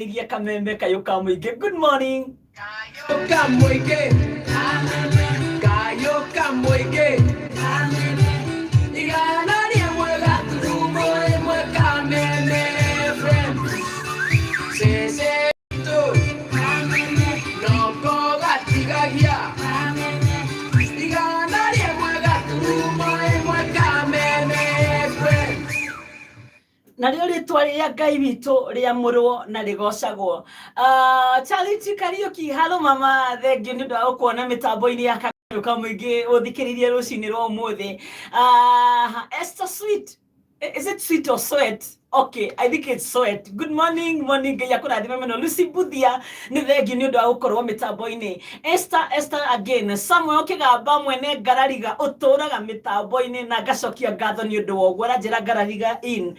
Iria Kamembe Kayoka Mwige. Good morning. Kayoka Mwige. Kayoka Mwige. Igana ni mwega turumo mwe Kamembe friend. Sese to. No koga tigagia. Igana ni mwega turumo mwe Kamembe friend. Na rĩo rĩtwa rĩa Ngai witũ rĩamũrwo na rĩgocagwo. Charity Kariuki, hello mama, thengiũ nĩ ũndũ wa gũkuona mĩtambo-inĩ ya Kayoka Mwige ũthikĩrĩrie rũcinĩ rwa ũmũthĩ. Esther Sweet, is it sweet or sweat? Okay, I think it's sweat. Good morning, morning. Ngai akũrathime mũno. Lucy Buthia nĩ thengiũ nĩ ũndũ wa gũkorwo mĩtambo-inĩ. Esther again, Samuel Kĩgamba mwene Ngarariga ũtũraga mĩtambo-inĩ na ngacokia ngatho nĩ ũndũ wa ũguo aranjĩra Ngarariga in.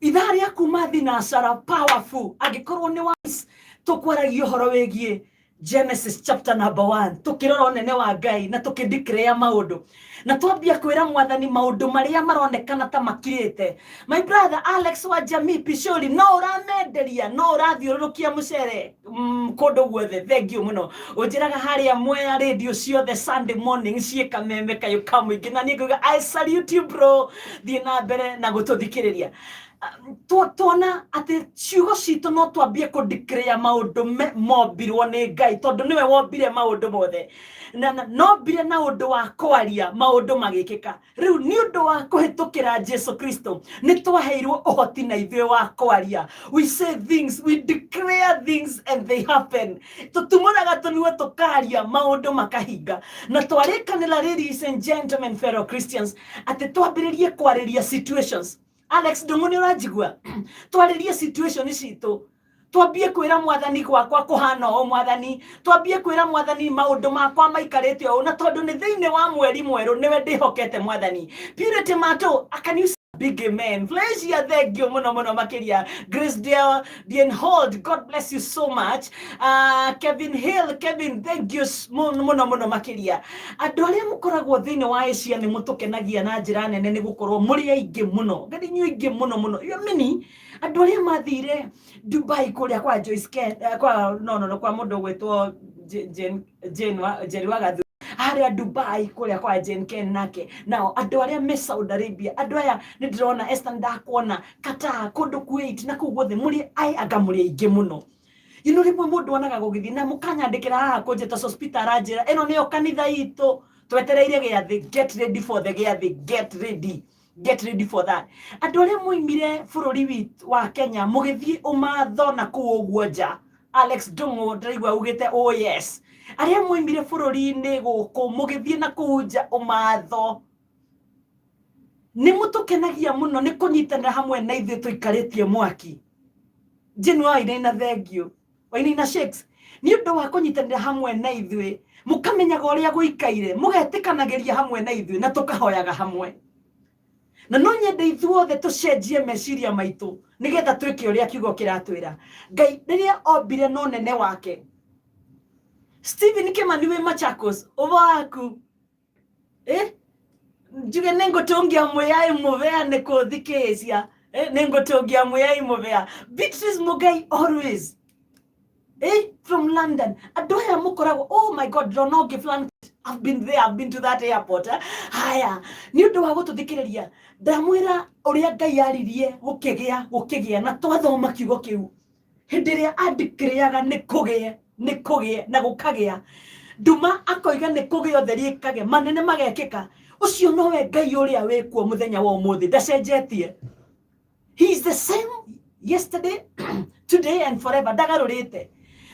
Ithaa rĩa kuma thinacara powerful angĩkorwo nĩ once tũkwaragia ũhoro wĩgiĩ Genesis chapter number 1 tũkĩrora ũnene wa Ngai na tũkĩdeclare maũndũ na twambia kwĩra mwathani maũndũ marĩa maronekana ta makirĩte. My brother Alex wa Jamii Pishori, no ũramenderia, no ũrathiũrũrũkia mũcere kũndũ guothe. Thengiũ mũno ũnjĩraga harĩa Mwea radio ciothe Sunday morning ciĩ Kameme Kayoka Mwige, na niĩ ngauga I salute you bro, thiĩ na mbere na gũtũthikĩrĩria. Tuona atĩ ciugo citũ no twambie kũdeclare maũndũ mombirwo nĩ Ngai tondũ nĩwe wombire maũndũ mothe na nombire na ũndũ wa kwaria maũndũ magĩkĩka. Rĩu nĩ ũndũ wa kũhĩtũkĩra Jesu Kristo nĩ twaheirwo ũhoti na ithuĩ wa kwaria. We say things, we declare things and they happen. Tũtumũraga tũnua tũkaria maũndũ makahinga na twarĩkanĩra, ladies and gentlemen, fellow Christians, atĩ twambĩrĩrie kwarĩria situations. Alex ndũng'ũ ũranjigua twarĩrie situation citũ, twambie kwĩra mwathani gwakwa kũhana o mwathani, twambie kwĩra mwathani maũndũ makwa maikarĩte o na tondũ nĩ thĩinĩ wa mweri mwerũ nĩwe ndĩhokete mwathani. Purity Mato, can you big amen? Flesia, thengiũ mũno mũno makĩria. Grace Dienhold, God bless you so much. Kevin Hill, Kevin, thank you mũno mũno makĩria. Andũ arĩa mũkoragwo thĩinĩ wa Asia nĩ mũtũkenagia na njĩra nene nĩ gũkorwo mũrĩ aingĩ mũno, ngari nyuĩ aingĩ mũno mũno. Yo mini andũ arĩa mathire Dubai kũrĩa kwa Joyce Ken, kwa kwa mũndũ gwĩtwo Jane wa Gathu harĩa Dubai kũrĩa kwa Jane Ken nake, nao andũ arĩa me Saudi Arabia, andũ aya nĩ ndĩrona Esther ndakuona Qatar, kũndũ Kuwait na kũu guothe mũrĩ anga mũrĩ aingĩ mũno. You know, rĩmwe mũndũ onaga gũgĩthiĩ na mũkanyandĩkĩra haha kũnjĩta hospital ranjĩra ĩno nĩyo kanitha itũ twetereire gĩathĩ. Get ready for the gĩathĩ, get ready for that. Andũ arĩa moimire bũrũri witũ wa Kenya mũgĩthiĩ ũmatho na kũu ũguo nja, Alex Ndung'u ndaigua ugĩte oh yes. Arĩa moimire bũrũri-inĩ gũkũ mũgĩthiĩ na kũu nja ũmatho, nĩ mũtũkenagia mũno nĩ kũnyitanĩra hamwe na ithuĩ tũikarĩtie mwaki. Jane Wainaina, thengiũ. Wainaina Shakes, nĩ ũndũ wa kũnyitanĩra hamwe na ithuĩ mũkamenyaga ũrĩa gũikaire, mũgetĩkanagĩria hamwe na ithuĩ na tũkahoyaga hamwe. Na no nyende ithuothe tũcenjie meciria maitũ nĩgetha twĩke ũrĩa kiugo kĩratwĩra. Ngai rĩrĩa ombire no nene wake, Stephen Kimani wĩ Machakos ũbaku njuge nĩngũtũngia mwĩyai mũbea nĩ kũthikĩcia, nĩngũtũngia mwĩyai mũbea. Beatrice Mugai always from London. Andũ aya mũkoragwo, oh my God, Ronald Giflan, I've been there, I've been to that airport. Haya, nĩ ũndũ wa gũtũthikĩrĩria ndamwĩra ũrĩa Ngai aririe gũkĩgĩa na twathoma kiugo kĩu. Hĩndĩ ĩrĩa andĩkĩrĩaga nĩ kũgĩe na gũkagĩa. Nduma akoiga nĩ kũgĩa ũtheri ĩkagĩa, manene magekĩka. Ũcio nowe Ngai ũrĩa wĩkuo mũthenya wa ũmũthĩ, ndacenjetie. He is the same yesterday, today and forever. Ndagarũrĩte.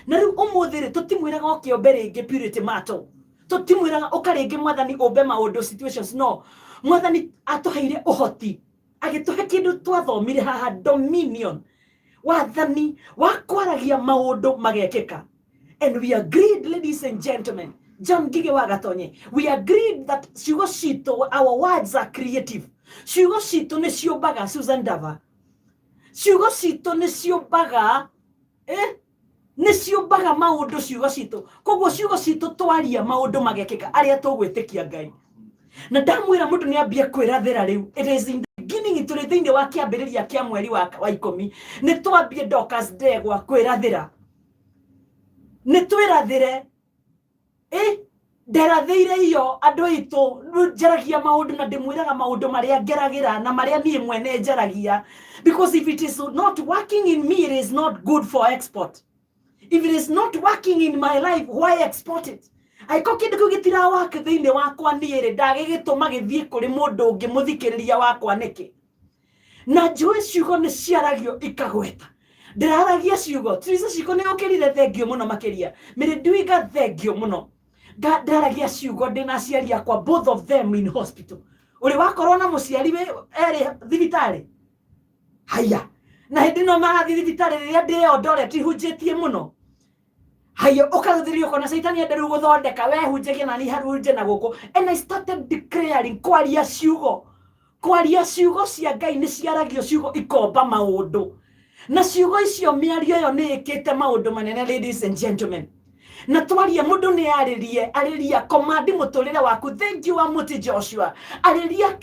Na rĩu ũmũthĩ tũtimwĩraga ũkĩombe rĩngĩ Purity Mato, tũtimwĩraga ũka rĩngĩ mwathani ũmbe maũndũ situations. No, mwathani atũheire ũhoti, agĩtũhe kĩndũ twathomire haha, dominion, wathani wa kwaragia maũndũ magekĩka. And we agreed, ladies and gentlemen, John Gige wa Gatonye, we agreed that ciugo citũ, our words are creative. Ciugo citũ nĩ ciũmbaga, Susan Dava. Ciugo citũ nĩ ciũmbaga, nĩ ciũmbaga maũndũ ciugo citũ. Koguo ciugo citũ twaria maũndũ magekĩka arĩa tũgwĩtĩkia Ngai. na ndamwira mundu ni ambia kwirathira riu. It is in the beginning tuli thiini wa kiambiriria kia mweri wa 10 ni twambie Dorcas Ndegwa kwirathira, ni twirathire nderathire iyo andu aitu njaragia maundu na ndimwiraga maundu maria ngeragira na maria nie mwene njaragia, because if it is not working in me, it is not good for export. If it is not working in my life, why export it? Aiko kindu kiu gitira wake thiini wakwa niire ndagigituma githie kuri mundu ungi muthikiriria wakwa niki, na njui ciugo ni ciaragio ikagweta. Ndiraragia ciugo Teresa Ciko ni okirire thengio muno makiria miri nduiga thengio muno ndaragia ciugo ndina ciari akwa, both of them in hospital. Uri wakorwo na muciari we eri thibitari haya na hindi no marathi thibitari riria ndio ndore tihunjitie muno haya ukaruthirio kona saitani enderu guthondeka we hunjagia nani harunje na guku. And I started declaring kwaria ciugo cia Ngai ni ciaragio ciugo ikomba maundu, na ciugo icio miario yo ni ikite maundu manene. Ladies and gentlemen, na twaria mundu ni ariria command muturire waku. Thank you wa muti Joshua ariria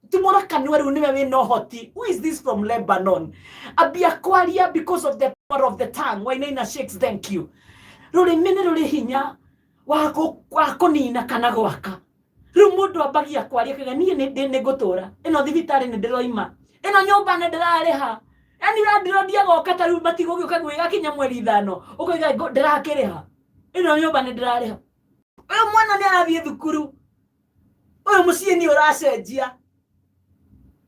tumora kanwa ru niwe we no hoti. Who is this from Lebanon? Abia kwaria because of the power of the tongue. Wainaina Shakes, thank you. Rurimi ruri hinya wako nina kana gwaka. Riu mundu ambagia kwaria kaga nie ni ngutura ino thibitari ni ndiroima ino nyumba ni ndirariha, yani ndirodia goka ta riu matigo gioka gwiga kinya mweri 5 ukoiga ndirakiriha ino nyumba ni ndirariha. Uyu mwana ni arathie thukuru, uyu mucii ni uracenjia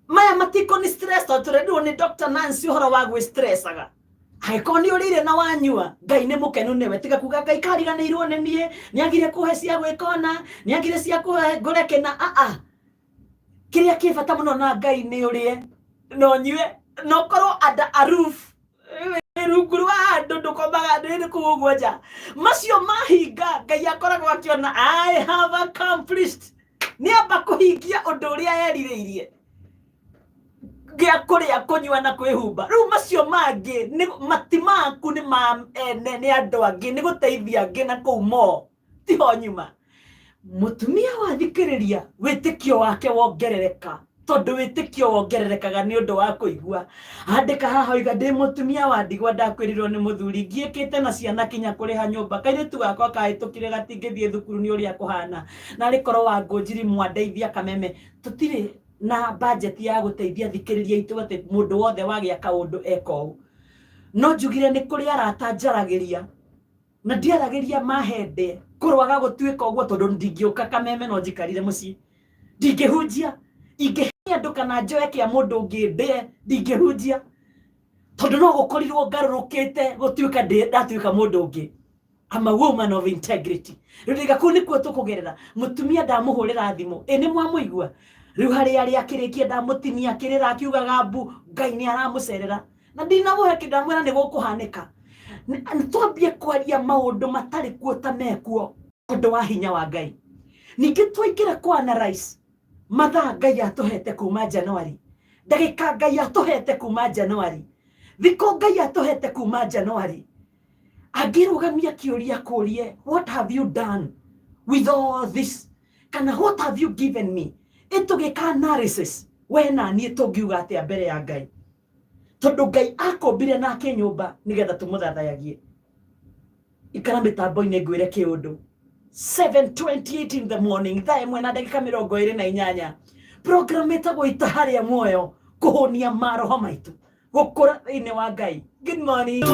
maya matiko ni stress turendirwo ni Dr. Nancy uhoro wa gwi stressaga. Haiko ni urire na wanyua Ngai ni mukenu niwe, tiga kuga Ngai kariganirwo ni nie niagire kuhe cia gwikona niagire cia kuhe ngoreke na kiria kibata muno na Ngai ni urie no nyue no korwo under a roof rungu rwa andu ndukomaga ndiri kugwoja macio mahinga Ngai akoragwo akiona I have accomplished, ni amba kuhingia undu uria eririirie gia kuria kunywa na kwihumba. Riu macio mangi ni matimaku ni ma ene ni andu angi ni guteithia angi na kuumo tiho nyuma. Mutumia wathikiriria witikio wake wongerereka, tondu witikio wongererekaga ni undu wa kuigua. Andika haha oiga ndi mutumia wa ndigwa ndakwirirwo ni muthuri ngiikite na ciana kinya kuriha nyumba, kairitu gakwa kahitukire gatingithie thukuru ni uria kuhana na rikorwo wa ngunjiri mwandeithia kameme tutire na budget ya guteithia thikiriria itu ati mundu wothe wagia kaundu eko. No njugire ni kuri arata njaragiria na ndiaragiria mahende kurwaga gutuika uguo tondu ndingiuka kameme no njikarire muci ndingihunjia ingehia andu kana njoe kia mundu ungi ndie ndingihunjia tondu no gukorirwo ngarurukite gutuika ndatuika mundu ungi. I'm a woman of integrity. Riga kuni kuo tukugerera mutumia ndamuhurira thimu ni mwamuigua riu hari ari akirikia ndamutinia akirira akiugaga mbu Ngai ni aramucerera na ndinamuhe kindamwira ni gukuhanika. Twambie kwaria maundu matari kuo ta mekuo tondu wa hinya wa Ngai. Ningi twaingira kwa analyze mathaa Ngai atuhete kuma January, ndagika Ngai atuhete kuma January, thiko Ngai atuhete kuma January. Agirugamia kiuria kurie, what have you done with all this? Kana what have you given me? Itugika analysis we na nie tungiuga atia mbere ya Ngai, tondu Ngai akombire nake nyumba nigetha tumuthathayagie. Ikara mitambo-ini ngwire kiundu 7:28 in the morning, thaa imwe na ndagika 28. Program itagwo Itaharia Muoyo, kuhonia maroho maitu gukura thiini wa Ngai. Good morning.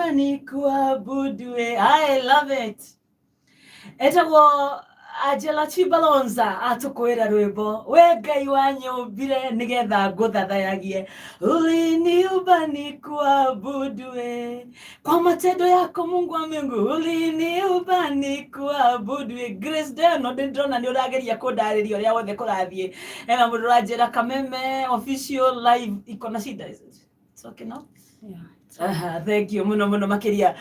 nyumbani kuabudu. I love it. Etagwo Angela Chibalonza atukwira rwimbo we Ngai wanyumbire nigetha nguthathayagie uliniumba kuabudu kwa matendo yako Mungu wa mbingu uliniumba kuabudu. Grace Deno ndona ni urageria kundariria uria wothe kurathie ena mundu ranjira Kameme official live ikona shida. It's okay now. Yeah. Thank you muno makiria.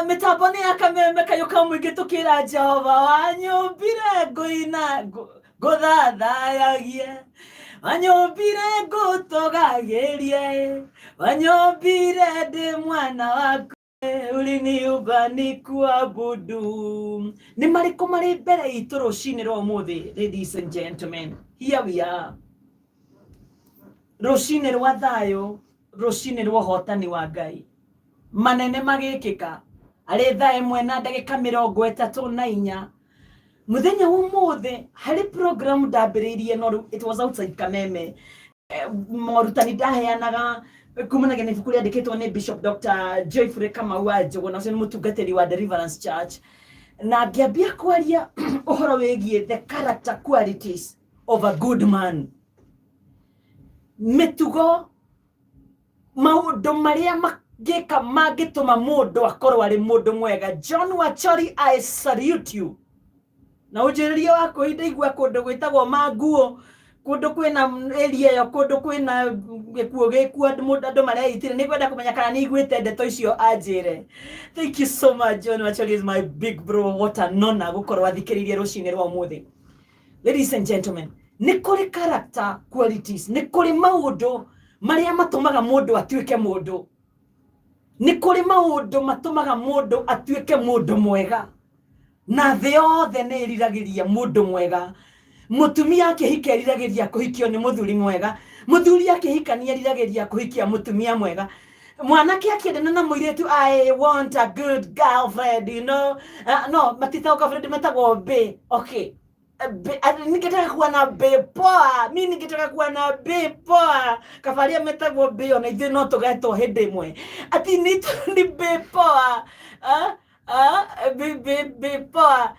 Mitambo ni ya Kameme kayuka mwingi tukira Jehova wanyumbire nguina nguthathayagie wanyumbire ngutogagirie wanyumbire ndi mwana waku uliniumba kuabudu. Ni mariko mari mbere itu rucini rwa umuthi, ladies and gentlemen, here we are. Rucini rwa thayo, rucini rwa hotani wa Ngai. Manene magikika ari thaa 1:34 muthenya umuthi hari program ndambiririe no it was outside Kameme. Morutani ndaheanaga kumanaga ni bukuri andikitwo ni Bishop Dr. Joyfrey Kamau wa Njogo na ni mutungatiri wa Deliverance Church na ngiambia kwaria uhoro wigie the character qualities of a good man. Mitugo maundu maria magika magituma mundu akorwo ari mundu mwega. John Wachori, I salute you. Na ujiriria wako ndaigua kundu gwitagwo Manguo, kundu kwina area yo, kundu kwina gikuo andu mareitire ni kwenda kumenya kana ni igwite ndeto icio anjire. Thank you so much. John Wachori is my big bro. What a nona gukorwo athikiririe rucini rwa umuthi. Ladies and gentlemen, ni kuri character qualities, ni kuri maundu maria matumaga mundu atuike mundu, ni kuri maundu matumaga mundu atuike mundu mwega. Na thĩ yothe nĩ ĩriragĩria mũndũ mwega. Mũtumia akĩhika eriragĩria kũhikio nĩ mũthuri mwega. Mũthuri akĩhika nĩ eriragĩria kũhikia mũtumia mwega. Mwanake akĩendana na mũirĩtu, I want a good girlfriend, you know. No, matitagwo girlfriend, metagwo bae. Okay. Ningetaka kuwa na bae poa. Mimi ningetaka kuwa na bae poa. Kafaria metagwo bae, ona ithuĩ no tũgetwo hĩndĩ ĩmwe. Ati ni bae poa. Poa.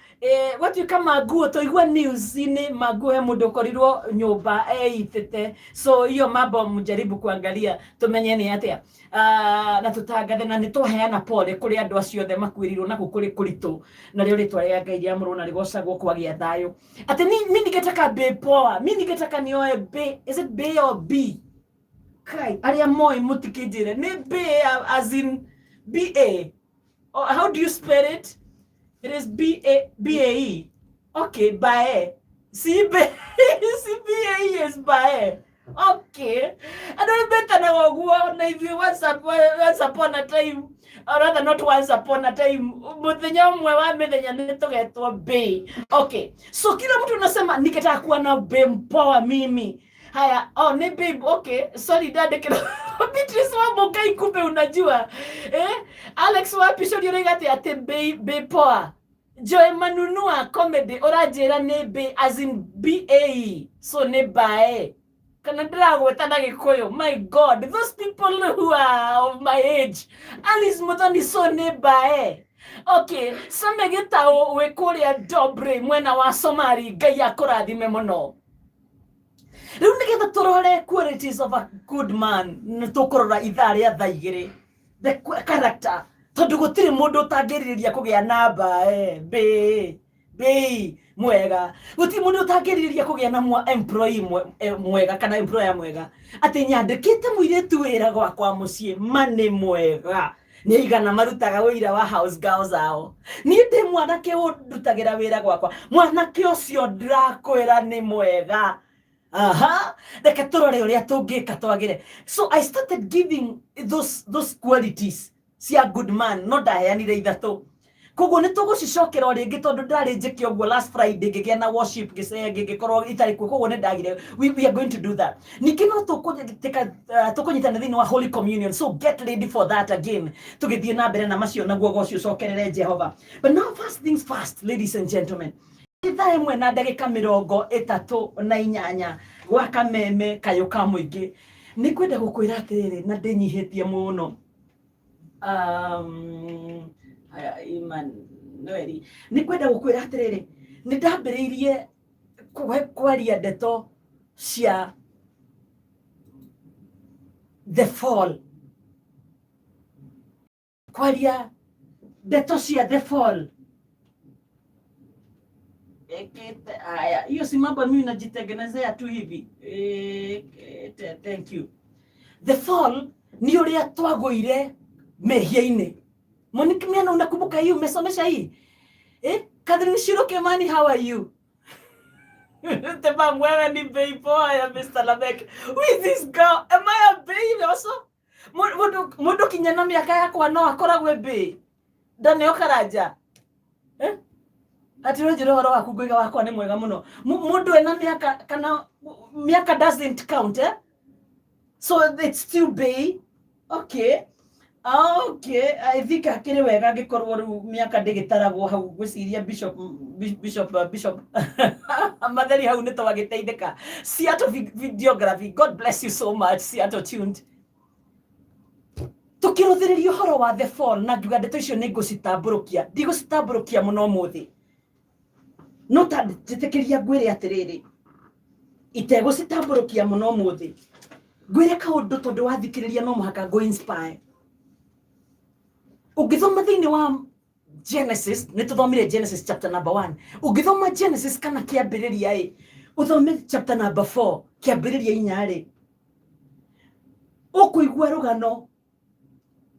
Watu kama Manguo toigua news ini Manguo he mundu korirwo nyumba eitete. So hiyo mambo mjaribu kuangalia tumenye ni atia. Na tutangathe na nitwaheana pole kuri andu acio othe makwirirwo na kuri kuritu na rio ritwa ria Ngai ria muruna rigocagwo kwagia thayo. Ati mimi ningetaka bae poa. Mimi ningetaka nioe bae. Is it bae or B? Kai aria moi mutikijire ni bae as in BA. Oh, how do you spell it? It is B-A-E. Okay, bae. See, B-A-E is bae. Okay. I don't better now. If you once upon a time, or rather not once upon a time, muthenya umwe wa mithenya nitugetwo bae. Okay. So kila mtu unasema nikitaka kuwa na bae mpoa mimi. Haya, ni babe, okay. Sorry dad, Beatrice wa Mokai kumbe unajua. Alex wapi shori regati ate babe poa. Joy Manunua comedy orajera ne bae as in BAE. So ne bae. Kana drago wetana Gikuyu. My God, those people who are of my age. Alice Mutoni so ne bae. Okay, some geta we kuria dobre mwena wa Somali Ngai akurathime muno. Riu nigetha turore qualities of a good man tukurora ithaa ria thaa igiri the character tondu gutiri mundu utangiririria kugia namba bae mwega, gutiri mundu utangiririria kugia na employee mwega kana employer mwega. Ati nyandikite muiritu wira gwakwa mucii mani mwega ni igana marutaga wira wa house girls ao. Ni ndi mwanake urutagira wira gwakwa, mwanake ucio ndakwira ni mwega. Reke turore uria tungika twagire. So I started giving those qualities cia good man, no ndaheanire ithatu. Koguo ni tugucicokera o ringi tondu ndari njiki oguo last Friday ngigia na worship ngikorwo itari kuo. Koguo ni ndagire we are going to do that. Niki no tukunyitana thiini wa Holy Communion, so get ready for that again. Tugithie na mbere na macio na guo gocio cokerere Jehova. But now first things first, ladies and gentlemen. Ithaa 1:38 gwa Kameme kayuka muingi ni kwenda gukwira atiriri na ndinyihitie muno. haya Emmanuel ni kwenda gukwira atiriri ni ndambiriirie kwaria ndeto cia the fall, kwaria ndeto cia the fall. Haya, hiyo si mambo mimi najitengenezea tu hivi. Thank you. The fall ni uria twaguire mehia-ini. Monique Miano, unakumbuka hii? Umesomesha hii? Catherine Shiro Kimani, how are you? Tema wewe ni baby boy, Mr. Labek. Who is this girl? Am I a baby also? Mundu kinyana miaka yakwa no akoragwe baby. Ndane okaraja. Ati rojiro horo waku gwiga wakwa ni mwega muno. Mundu ena miaka kana miaka doesn't count, so it's still baby. Okay. Okay, I think akiri wega ngikorwo ru miaka ndigitaragwo hau gwiciria bishop Matheri hau nito wagiteithika. Seattle Videography, God bless you so much. Seattle Tuned. Tukiruthiriria horo wa the fall na ngiuga ndeto icio ni ngucitamburukia. Ndigucitamburukia muno muthi. No ta njitikiria ngwire atiriri. Itegucitamburukia muno muthi. Ngwire kaundu tondu wathikiriria no muhaka go inspire. Ugithoma thini wa Genesis, nituthomire Genesis chapter number 1. Ugithoma Genesis kana kiambiriria uthome chapter number 4 kiambiriria inya ukuigua rugano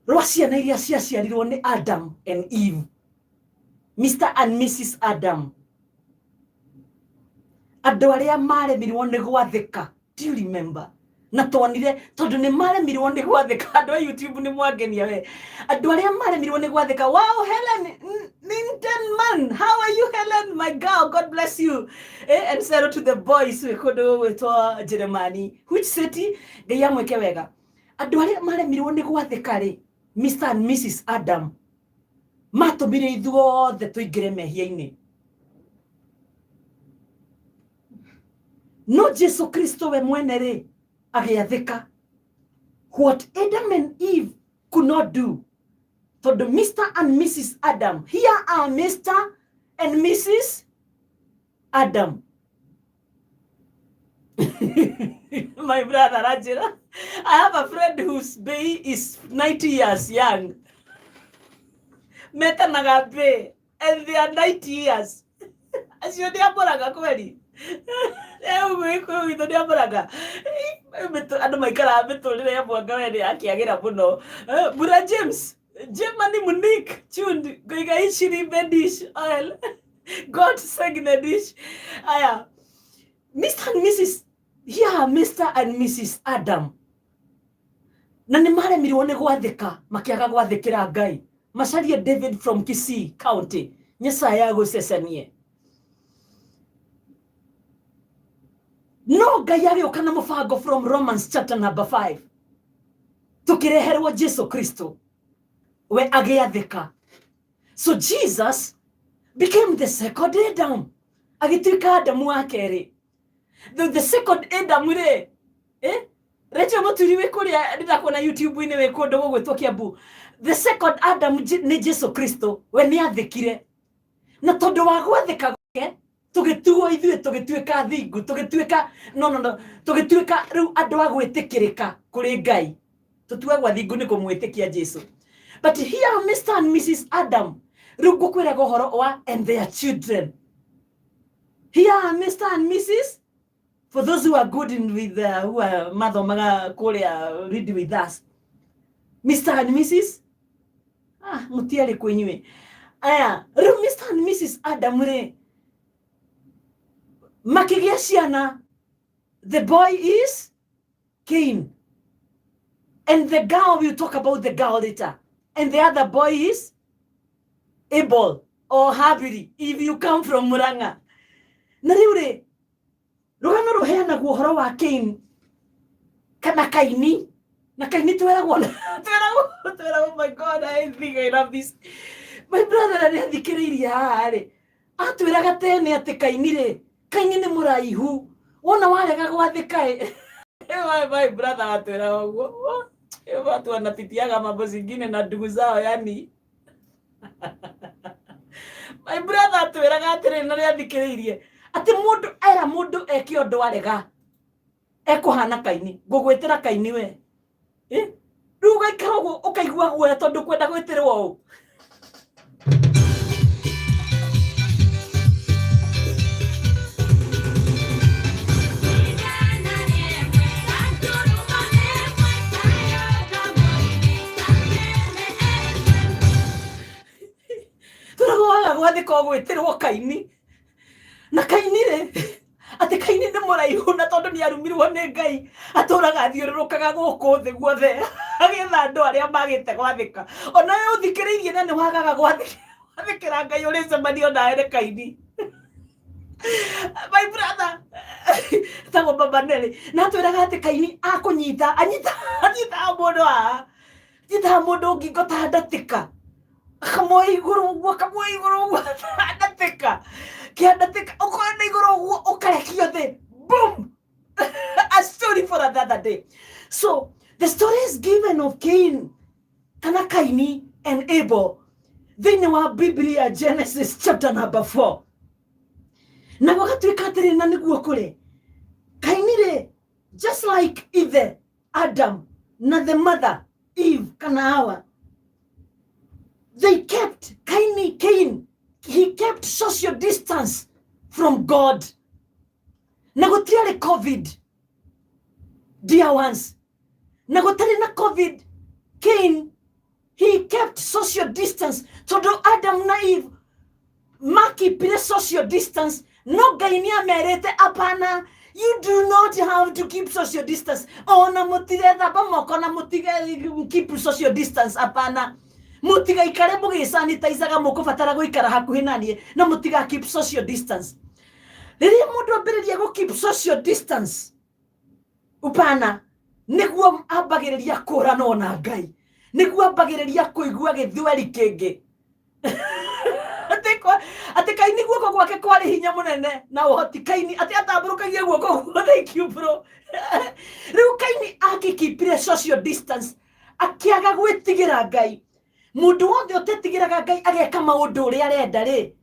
rwa ciana iria ciaciarirwo ni Adam and Eve, Mr. and Mrs. Adam. Andu aria maremirwo ni gwathika. Do you remember? Na tonire tondu ni maremirwo ni gwathika. Andu a YouTube ni mwangenia we. Andu aria maremirwo ni gwathika. Wow, Helen Nintenman, how are you, Helen? My girl, God bless you. And shout out to the boys wikodo wetwa Jeremani. Which city? Ngai amweke wega. Andu aria maremirwo ni gwathika ri, Mr. and Mrs. Adam, matumire ithuothe tuingire mehia-ini. No Jesu Kristo we mwene ri agiathika. What Adam and Eve could not do. So the Mr. and Mrs. Adam. Here are Mr. and Mrs. Adam. My brother Rajira, I have a friend whose baby is 90 years young. Meta nagabe, and they are 90 years. As you dear Boraga kweli. Witho ndia Boraga. Andu maikara betulire ya mwanga wene akiagira muno. Bura James, Gemani Monique, Tuned, Goiga Ishiri Bedish oil. God sang the dish. Aya. Mr. and Mrs. Here, Mr. and Mrs. Adam. Na ni maremirwo ni gwathika makiaga gwathikira Ngai. Macarie David from Kisii County. Nyesaya gucecenie. No Ngai agioka na mubango from Romans chapter number 5. Tukireherwo Jesu Kristo we agiathika. So Jesus became the second Adam. Agituika Adamu wa keri. The second Adam re. Recho muturi we kuria ndakona YouTube ine we kondo gugwitwo Kiambu. The second Adam ni Jesu Kristo we ni athikire. Na tondu wa gwathika gwake tugituo ithuĩ tugituĩka thingu, tugituĩka tugituĩka riu andu a gwĩtĩkĩrĩka kũrĩ Ngai. Tutuagwo thingu nĩ kũmwĩtĩkia Jesu. But here Mr. and Mrs. Adam, riu ngũkwĩraga ũhoro wa and their children. Here Mr. and Mrs. For those who are good with who are mathomaga kũrĩa read with us. Mr. and Mrs. Mutiarĩ kwĩ inyuĩ. Aya, riu Mr. and Mrs. Adam re makigia ciana. The boy is Cain. And the girl, we'll talk about the girl later. And the other boy is Abel or Habiri, if you come from Muranga. Na riu re, rugano ruheana guhoro wa Cain kana Kaini. Na Kaini tweragwo oh my God, I think I love this. My brother ari athikiriria haha atwiraga tene ati Kaini re, Kaini ni muraihu wona warega gwathika my brother atwira uguo. Watu wanapitiaga mambo zingine na ndugu zao yani. My brother atwiraga atiri na ria thikiriirie ati mundu era mundu eki undu arega ekuhana Kaini ngugwitira Kaini we ruga ikarago ukaigua guoya tondu kwenda gwitirwo u gwathika gwitirwo Kaini na Kaini ri ati Kaini ni muraihu na tondu ni arumirwo ni Ngai aturaga athiururukaga guku thi guothe agetha andu aria magite gwathika ona we uthikiriirie na ni wagaga gwathikira Ngai uri cemanio nawe Kaini. My brother tago baba Neli na twiraga ati Kaini akunyita anyita mundu ngingo ta ndatika kamwe iguru andateka ukona iguru ukarekio the boom. A story for another day. So the story is given of Cain kana Kaini and Abel thini wa Biblia Genesis chapter number 4 na gwatuika atiri na niguo kuri Kaini ri just like either Adam na the mother Eve kana Hawa. They kept Cain, he kept social distance from God. Nagotari COVID, dear ones. Nagotari na COVID, Cain, he kept social distance. So do Adam na Eve, maki pile social distance. No gainia merete apana. You do not have to keep social distance. Oh na mutige thaba moko na mutige keep social distance apana. Mutiga ikare mugi sanitizer moko fatara guikara hakuhi nanie na mutiga keep social distance. Riria mundu ambiriria go keep social distance upana niguo ambagiriria kurana na Ngai niguo ambagiriria kuigua githweri kingi ati Kaini guoko gwake kwari hinya munene na uhoti Kaini ati atamburukagia guoko thank you bro. Riu Kaini akikipire social distance akiaga gwitigira Ngai. Mundu wothe utetigiraga Ngai ageka maundu uria arenda ri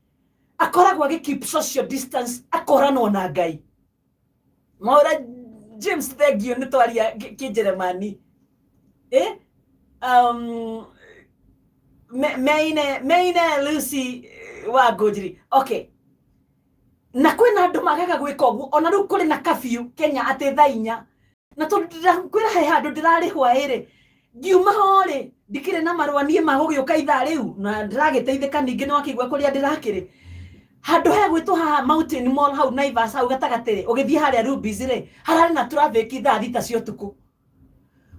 akoragwo keep social distance akorano na Ngai. Maura James thank you nitwaria kijeremani Meine Lucy wa Gojiri. Okay. Na kwina andu magaga gwika uguo ona riu kuri na curfew Kenya ati thaa 4 na kwira he handu ndirari hwairi ngiuma hori ndikire na marwa nie magugiuka ithaa riu na ndiragiteithika ningi no akigwa kuria ndirakiri handu he gwitu ha Mountain Mall hau Naivas hau gatagatiri ugithie haria Rubis ri harari na traffic ithaa thita cia tuku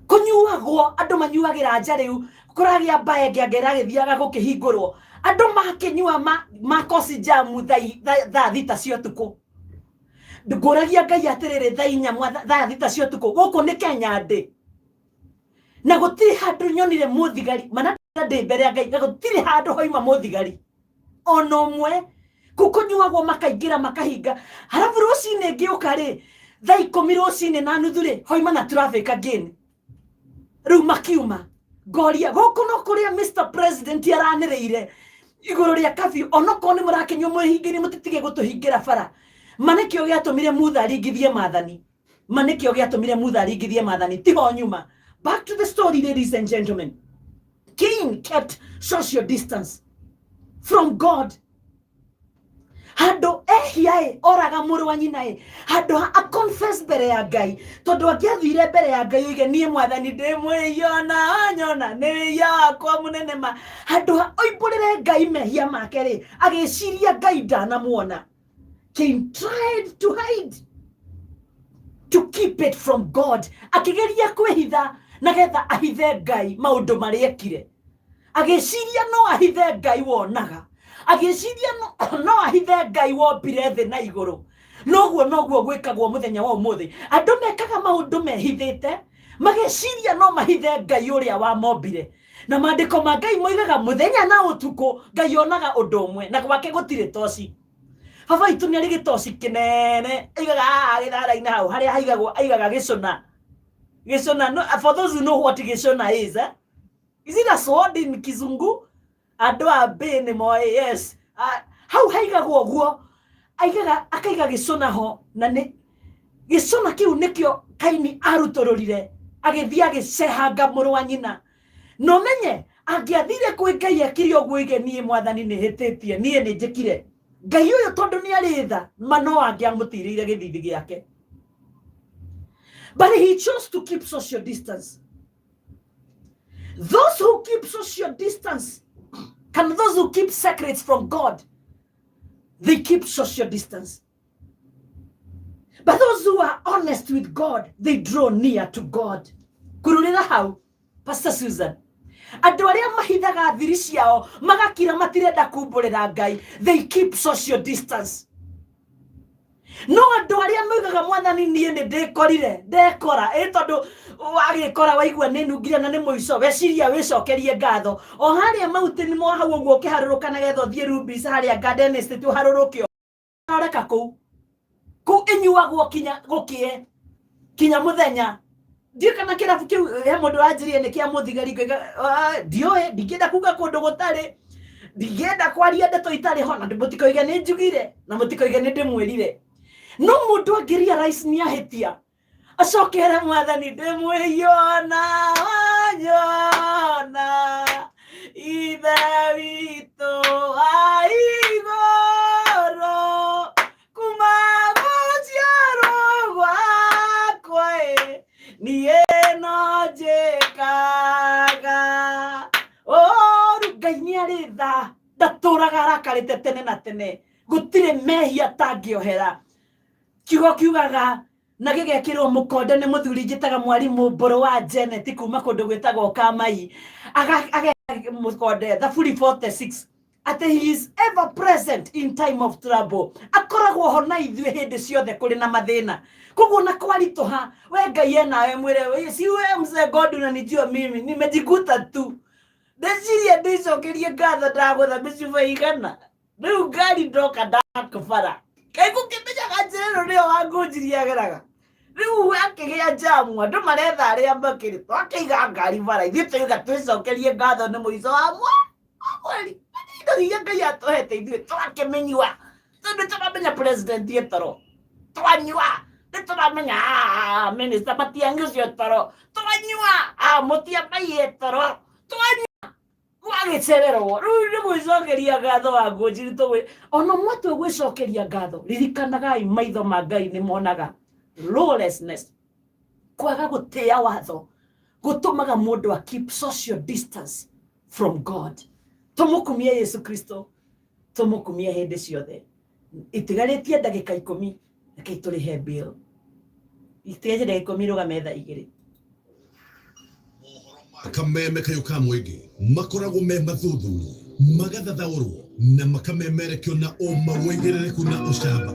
kunyuagwo andu manyuagira nja riu kuragia mbae ngiangera githiaga gukihingurwo andu makinyua makosi jamu thaa thita cia tuku nguragia Ngai atiriri thaa 4 thaa thita cia tuku guku ni Kenya ndi na gutiri handu nyonire muthigari mana ndi mbere ya Ngai na gutiri handu hoima muthigari ono mwe kukunyuagwo makaingira makahinga harafu rucine ngiuka ri thaa 10 rucine na nuthu ri hoima na traffic again riu makiuma goria guku no kuria Mr President araniriire iguru ria curfew onoko ni murakinywa muhingiri mutitige gutuhingira bara manekio giatumire muthari ngithie mathani manekio giatumire muthari ngithie mathani tiho nyuma. Back to the story, ladies and gentlemen. Cain kept social distance from God. Hado ehiae oraga muru wa nyinae hado a confess bere ya Ngai tondu angiathire bere ya Ngai uge nie mwathani ndimwe yona nyona ni yakwa munene ma hado oiburire Ngai mehia make ri agiciria Ngai ndanamuona. Cain tried to hide, to keep it from God, akigeria kwihitha nagetha ahithe Ngai maundu mariekire agiciria no ahithe Ngai wonaga agiciria no ahithe Ngai wombire thi na iguru noguo gwikagwo muthenya wa umuthi andu mekaga maundu mehithite magiciria no mahithe Ngai uria wa mombire na maandiko ma Ngai moigaga muthenya na utuku Ngai onaga undu umwe na gwake gutire toci baba itu ni ari gitoci kinene aigaga githara-ini hau haria aigaga gicuna Gĩcũna, no, for those who know what gĩcũna is it a sword in Kizungu? Andũ a Mbĩ nĩ yes. Hau haigagwo guo, akaiga gĩcũna ho, na nĩ gĩcũna kĩu nĩkĩo Kaini arutũrũrire, agĩthiĩ agĩcehanga mũrũ wa nyina. No menye, angĩathire kwĩ Ngai ekire ũguo ige niĩ Mwathani nĩ hĩtĩtie, niĩ nĩ njĩkire. Ngai ũyũ tondũ nĩ arĩ tha, no angĩamũtirĩire gĩthithi gĩake. But he chose to keep social distance. Those who keep social distance, those who keep secrets from God, they keep social distance. But those who are honest with God, they draw near to God. Kururira hau, Pastor Susan. Andũ arĩa mahithaga thiri ciao, magakira matirenda kumbũrĩra Ngai, they keep social distance. No andũ arĩa moigaga Mwathani niĩ nĩ ndĩkorire, ndekora, tondũ wagĩkora waigua nĩ nungire na nĩ mũico, weciria wĩcokerie ngatho. O harĩa mauti-inĩ mo hau ũguo ũkĩharũrũka na getha ũthiĩ Rubis harĩa Garden Estate ũharũrũke ũreka kũu. Kũu inyuagwo gũkĩe, kinya mũthenya. Ndiũ kana kĩrabu kĩu he mũndũ wanjirie nĩ kĩa mũthigari, ndiũĩ, ndingĩenda kuga kũndũ gũtarĩ, ndingĩenda kwaria ndeto itarĩ ho, na mũtikoige nĩ njugire, na mũtikoige nĩ ndĩmwĩrire. No mũndũ angĩria rais nĩ ahĩtia, acokere Mwathani ndĩmwĩyona, wanyona, ithe witũ wa igũrũ, kuma gũciarwo gwakwa niĩ no njĩkaga. Ngai nĩ arĩ tha, ndatũraga arakarĩte tene na tene, gũtirĩ mehia tangĩohera. Kiugo kiugaga na gĩgekĩrwo mũkonde nĩ mũthuri njĩtaga Mwarimũ Mbũrũ wa Janet kuma kũndũ gwĩtagwo Kamai, mũkonde Thaburi 46, atĩ he is ever present in time of trouble. Akoragwo ho na ithuĩ hĩndĩ ciothe kũrĩ na mathĩna. Koguo na kwaritũha, we Ngai enawe mwĩre, si wewe mzee God unanijua mimi, nimejikuta tu. Ndeciria ndĩcokerie ngatho ndagũtha mĩcuba igana. Rĩu ngari ndoka ndakũbara. Kai gũkĩmenyaga njĩra ĩno nĩyo wangũnjirie ageraga. Rĩu akĩgĩa jamu, andũ maretha arĩa makĩrĩ, twakĩiga ngari bara, ithuĩ tũiga twĩcokerie ngatho nĩ mũico wa mweri. Indo iria Ngai atũhete ithuĩ twakĩmenyua. Tondũ tũramenya president etoro. Twanyua. Nĩtũramenya minister Matiang'i ũcio toro. Twanyua. Mũtiambai etoro. Twanyua. Gwagĩcererwo. Rĩu nĩ gwĩcokeria ngatho wa ngũnjiri tũgwĩ. Ona mwatũ gwĩcokeria ngatho, ririkanagai maitho ma Ngai nĩ monaga lawlessness, kwaga gũtĩa watho, gũtũmaga mũndũ a keep social distance from God. Tũmũkumie Yesu Kristo, tũmũkumie hĩndĩ ciothe. Itigarĩtie ndagĩka 10, reke tũrĩhe bill. Itigarĩtie ndagĩka 10 rũgame thaa 2. Kameme kayuka mwege makoragwo me mathuthuria magathathaũrwo na makamemerekio na ũmawĩigĩrĩrĩku na ũcamba.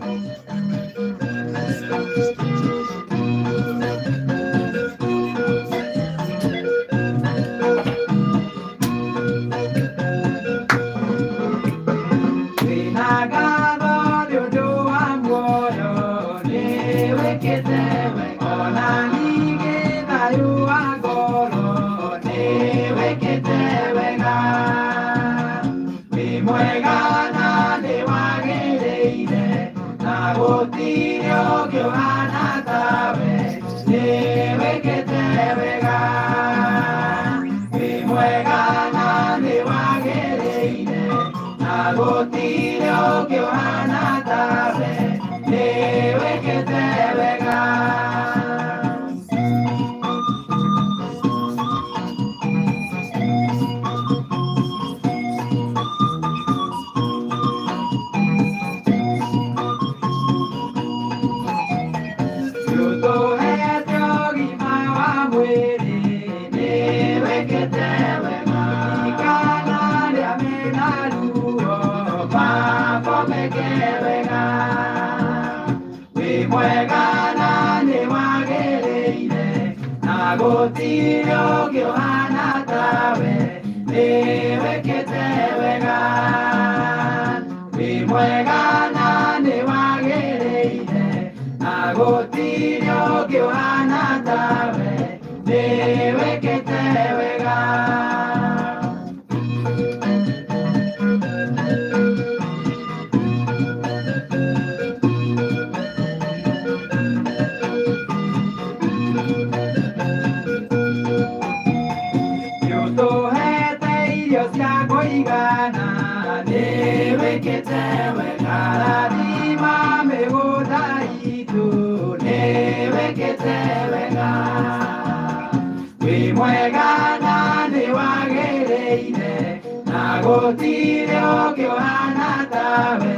gũtirĩ ũngĩ ũhana tawe,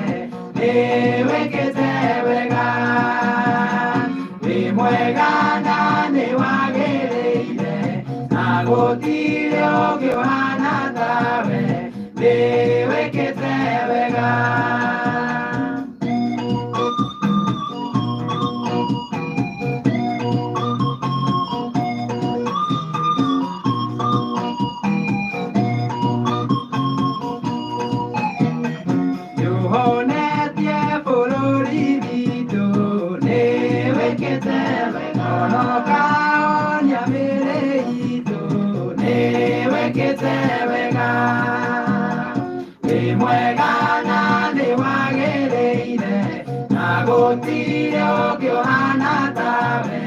nĩ wĩkĩte wega, wĩ mwega na nĩ wagĩrĩire, na gũtirĩ ũngĩ ũhana tawe, nĩ wĩkĩte wega. Gũtirĩ ũngĩ ũhana tawe,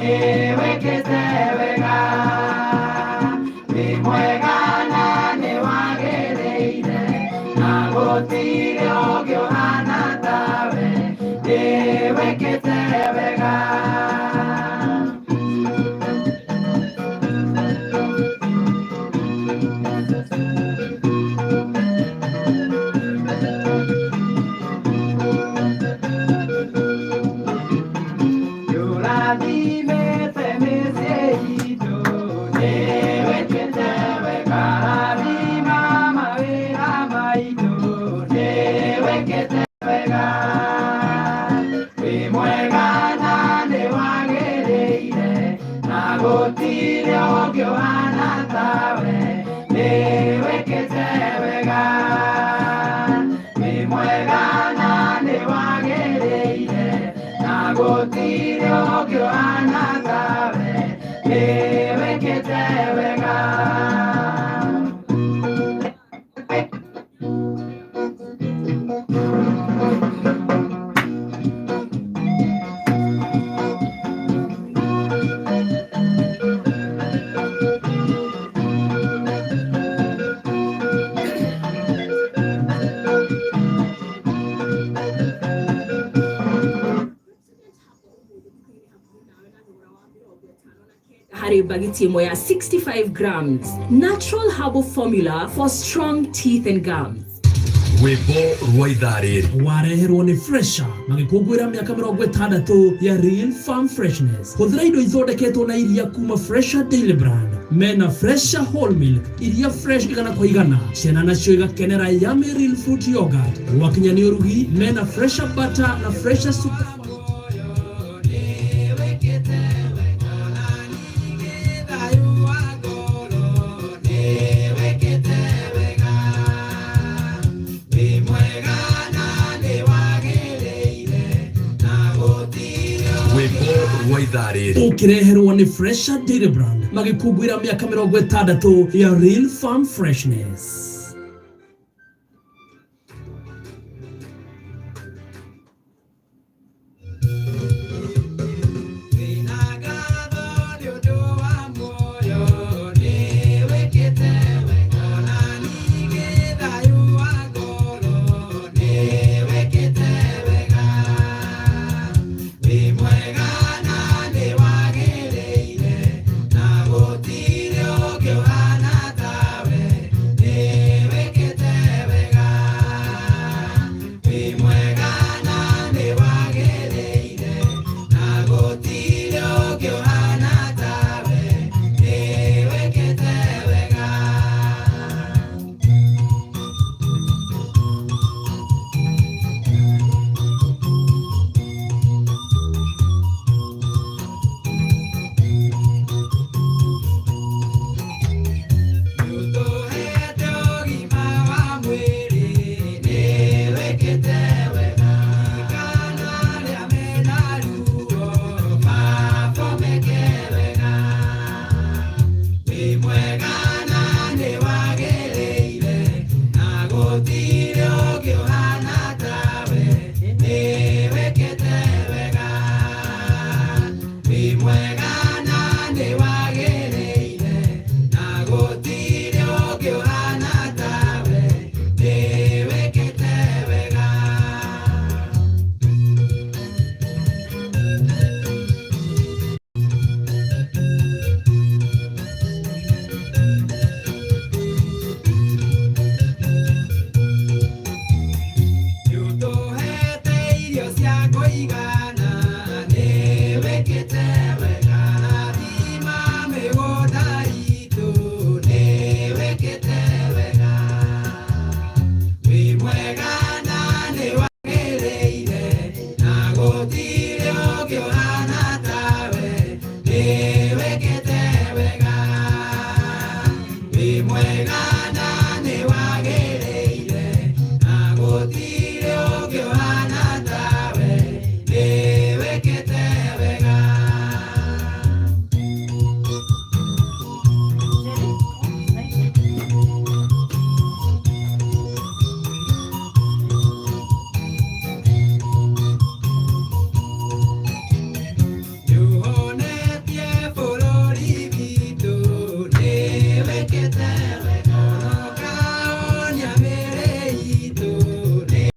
nĩ wĩkĩte wega, wĩ mwega na nĩ wagĩrĩire, na gũtirĩ ũngĩ ũhana tawe, nĩ wĩkĩte wega. Gũtirĩ ũngĩ ũhana tawe, nĩ wĩkĩte wega, wĩ mwega na nĩ wagĩrĩire, na gũtirĩ ũngĩ ũhana tawe, nĩ wĩkĩte wega. Harry bagiti ĩmwe ya 65 grams. Natural herbal formula for strong teeth and gums. Rwĩmbo rwa ithaa rĩrĩ wareherwo nĩ Fresha magĩkũngũĩra mĩaka 60 ya Real Farm Freshness. Hũthĩra indo ithondeketwo na iria kuma Fresha Daily Brand. Mena Fresha Whole Milk, iria fresh igana kwa igana. Ciana nacio igakenera Yummy Real Fruit Yogurt. Wakinya nĩ ũrugi, mena Fresha Butter na Fresha Super. Ũkĩreherwo nĩ Fresha Daily Brand magĩkũngũĩra mĩaka 60 ya Real Farm Freshness. Yeah. your eyes.